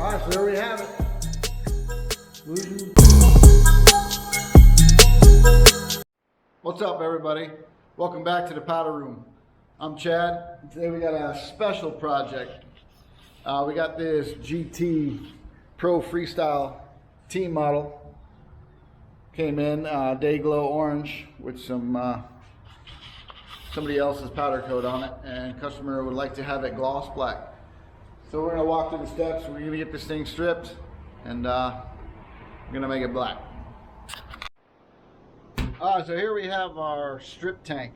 Alright, so there we have it. What's up, everybody? Welcome back to the powder room. I'm Chad. Today we got a special project. We got this GT Pro Freestyle team model. Came in day glow orange with some somebody else's powder coat on it, and customer would like to have it gloss black. So we're gonna walk through the steps. We're gonna get this thing stripped, and we're gonna make it black. So here we have our strip tank.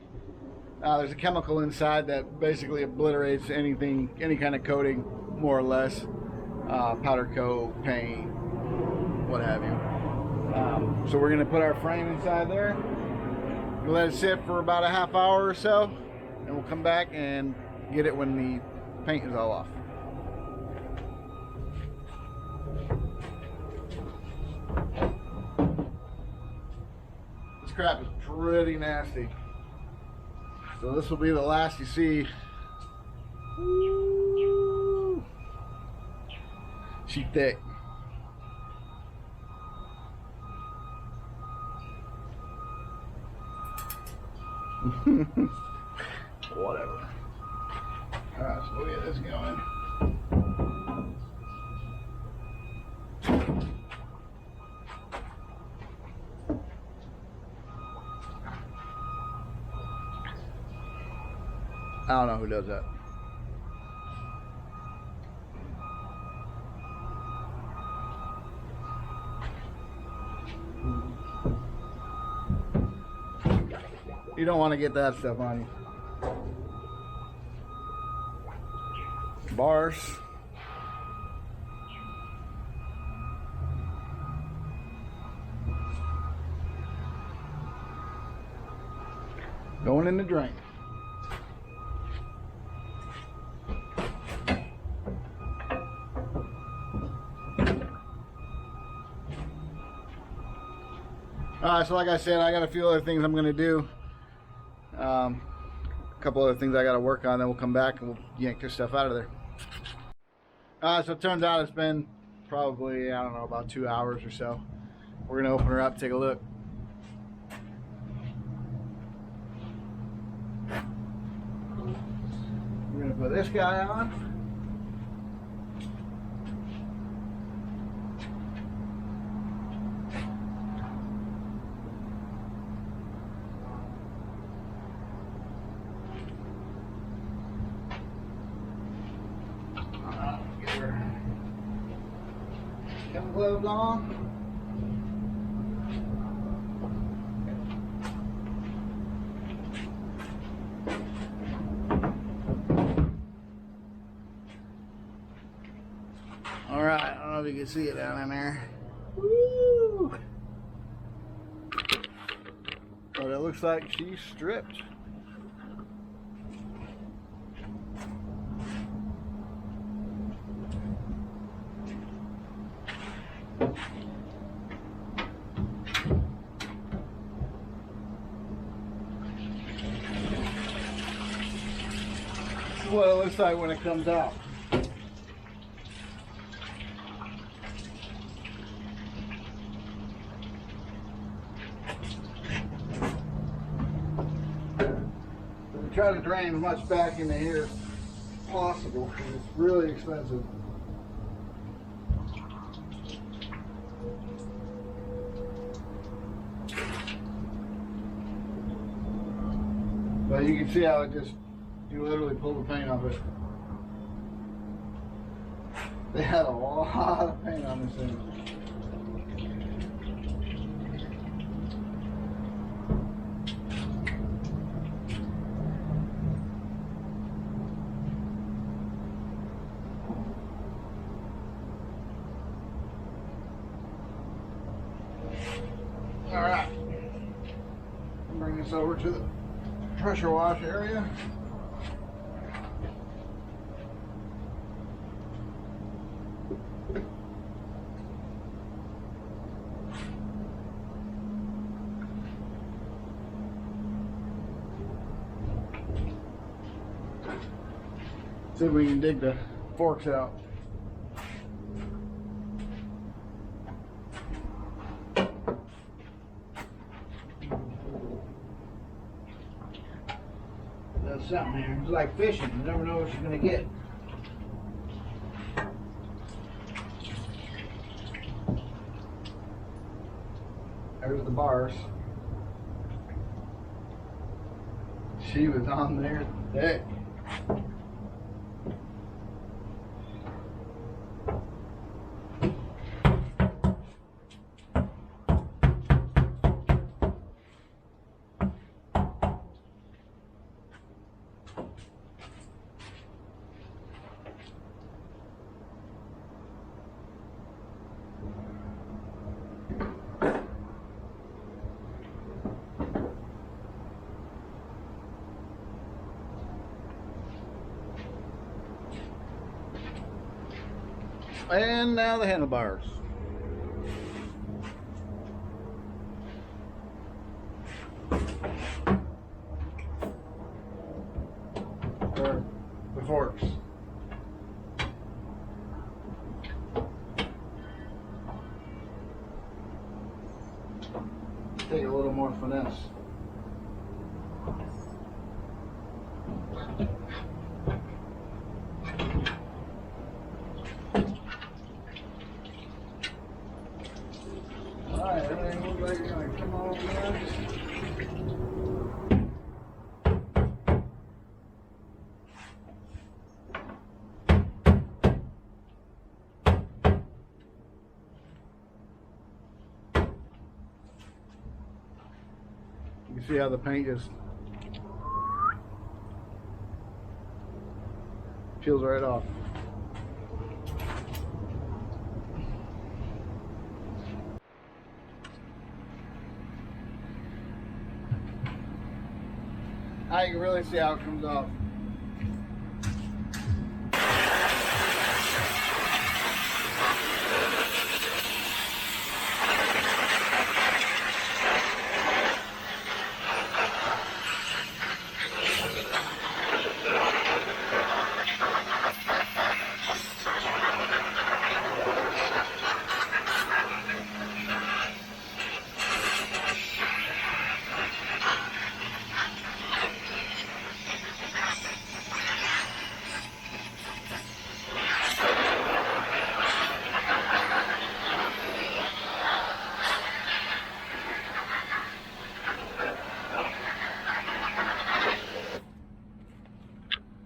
There's a chemical inside that basically obliterates anything, any kind of coating, more or less. Powder coat, paint, what have you. So we're gonna put our frame inside there. We'll let it sit for about a half hour or so, and we'll come back and get it when the paint is all off. This crap is pretty nasty. So this will be the last you see. Woo. She's thick. Whatever. Alright, so we'll get this going. I don't know who does that. You don't want to get that stuff on you. Bars. Going in the drain. So like I said, I got a few other things I'm going to do. A couple other things I got to work on, then we'll come back and we'll yank this stuff out of there. So it turns out it's been probably, I don't know, about 2 hours or so. We're going to open her up, take a look. We're going to put this guy on. Got gloves on. All right, I don't know if you can see it down in there. Woo! But it looks like she's stripped. This is what it looks like when it comes out. We try to drain as much back into here as possible because it's really expensive. But you can see how it just, you literally pull the paint off it. They had a lot of paint on this thing. All right, bring this over to the pressure wash area. See if we can dig the forks out. something here. It's like fishing. You never know what you're gonna get. There's the bars. She was on there thick. And now the handlebars. Or the forks. Take a little more finesse. Alright, everything looks like it's gonna come on nice. You can see how the paint just peels right off. Now you can really see how it comes off.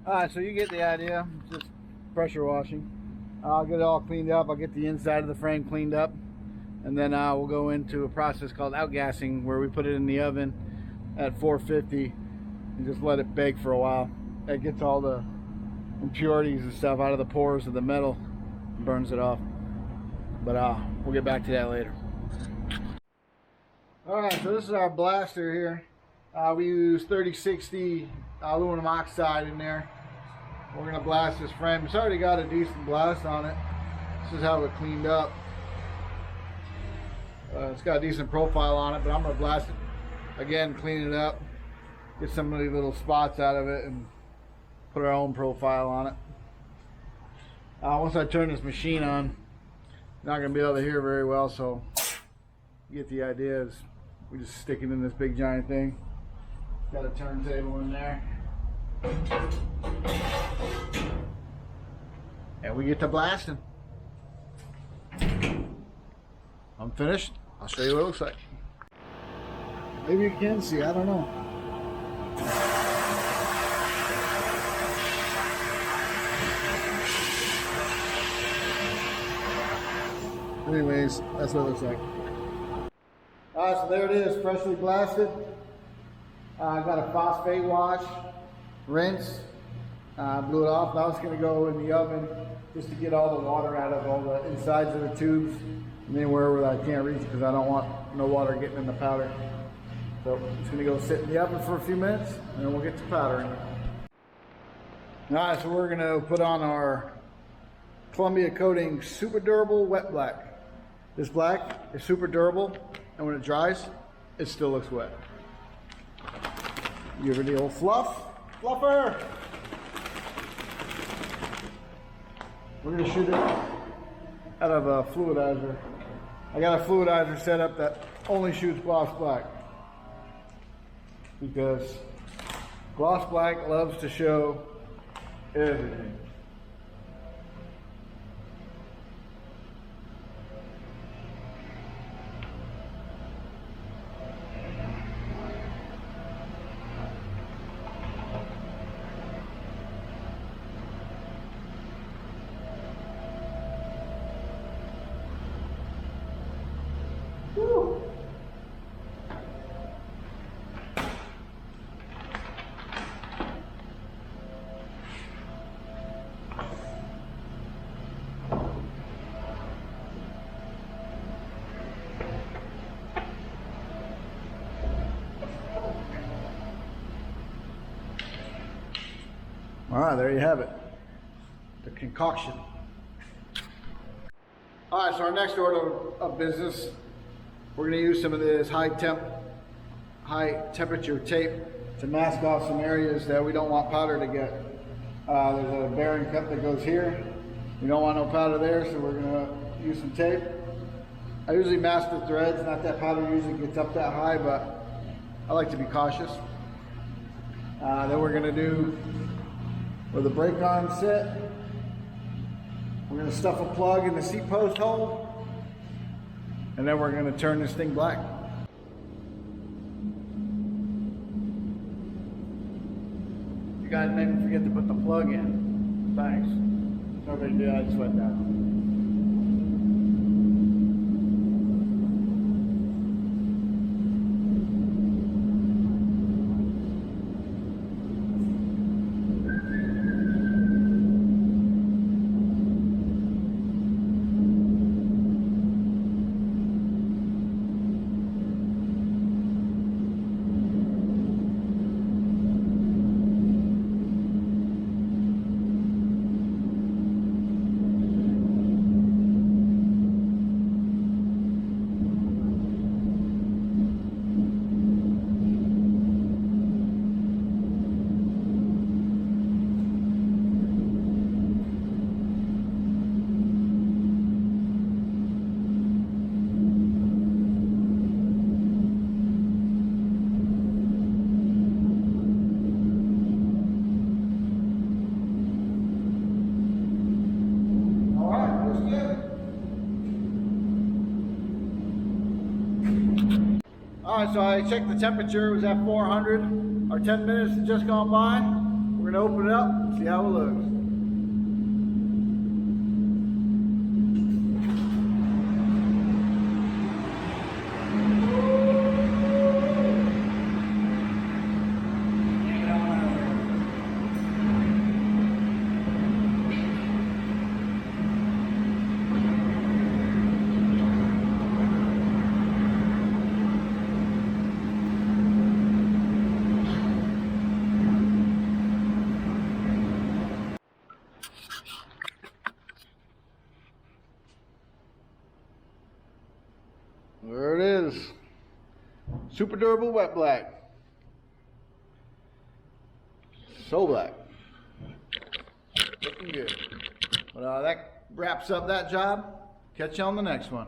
Alright, so you get the idea. It's just pressure washing. I'll get it all cleaned up. I'll get the inside of the frame cleaned up. And then we'll go into a process called outgassing, where we put it in the oven at 450 and just let it bake for a while. It gets all the impurities and stuff out of the pores of the metal and burns it off. But we'll get back to that later. Alright, so this is our blaster here. We use 3060 aluminum oxide in there. We're going to blast this frame. It's already got a decent blast on it. This is how it cleaned up. It's got a decent profile on it, but I'm going to blast it again, clean it up, get some of these little spots out of it, and put our own profile on it. Once I turn this machine on, you're not going to be able to hear very well, so you get the idea. Is we just stick it in this big giant thing. Got a turntable in there. And we get to blasting. I'm finished. I'll show you what it looks like. Maybe you can see, I don't know. Anyways, that's what it looks like. Alright, so there it is, freshly blasted. I got a phosphate wash, rinse, blew it off. Now it's going to go in the oven just to get all the water out of all the insides of the tubes and anywhere where I can't reach, because I don't want no water getting in the powder. So it's going to go sit in the oven for a few minutes and then we'll get to powdering. Alright, so we're going to put on our Columbia Coating Super Durable Wet Black. This black is super durable, and when it dries, it still looks wet. Give her the old fluffer. We're gonna shoot it out of a fluidizer. I got a fluidizer set up that only shoots gloss black, because Gloss black loves to show everything. Woo. All right, there you have it. The concoction. All right, so our next order of business, we're going to use some of this high temperature tape to mask off some areas that we don't want powder to get. There's a bearing cup that goes here. We don't want no powder there, so we're going to use some tape. I usually mask the threads, not that powder usually gets up that high, but I like to be cautious. Then we're going to do where the brake arms sit. We're going to stuff a plug in the seat post hole, and then we're going to turn this thing black. You guys made me forget to put the plug in. Thanks. No big deal, I just went down. All right, so I checked the temperature, it was at 400. Our 10 minutes has just gone by. We're gonna open it up, see how it looks. There it is. Super durable wet black. So black. Looking good. But that wraps up that job. Catch you on the next one.